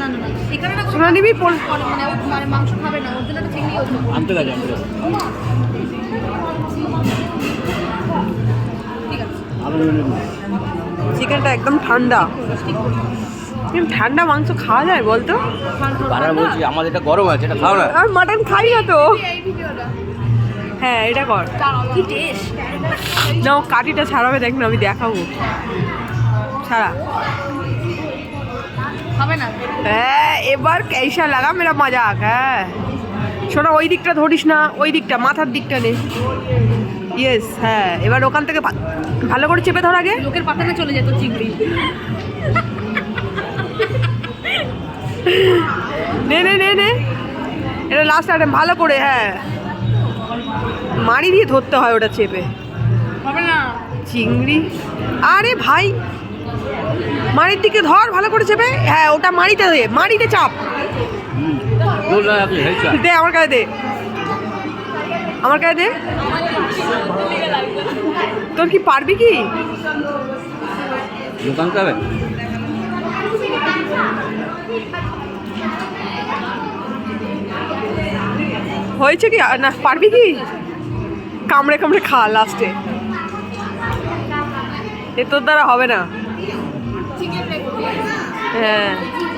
না না না এখানে না সোনা নিবি মানে মাংস খাবে না ওর জন্য একটা চিংড়ি হতো আনতে গেছে ঠিক আছে চিকেনটা একদম ঠান্ডা। ঠান্ডা মাংস খাওয়া যায় বলতো? বারবার বলছি আমাদের এটা গরম আছে, এটা খাও না। আর মাটন খাই না তো। এই ভিডিওটা হ্যাঁ এটা কর। কি টেস্ট না ও কাটিটা ছাড়াবে, দেখ না আমি দেখাবো। ছাড়া। খাবে না হ্যাঁ এবার कैसा लगा मेरा मजाक? হ্যাঁ শোনা, ওই দিকটা ধরিস না, ওই দিকটা মাথার দিকটা নে। ইয়েস হ্যাঁ, এবার ওখান থেকে ভালো করে চেপে ধর আগে। লোকের পাতানে চলে যেত চিংড়ি। নে নে নে নে, এটা লাস্ট আইটেম, ভালো করে। হ্যাঁ মাড়ি দিয়ে ধরতে হয় ওটা চেপে। হবে না চিংড়ি, আরে ভাই মাড়ির দিকে ধর ভালো করে চেপে। হ্যাঁ ওটা মাড়িতে দে, মাড়িতে চাপ দে। আমার কাছে দে, আমার কাছে দে। তোর কি পারবি কি? দোকান যাবে হয়েছে কি না, পারবি কি? কামড়ে কামড়ে খা লাস্টে, এ তোর দ্বারা হবে না। হ্যাঁ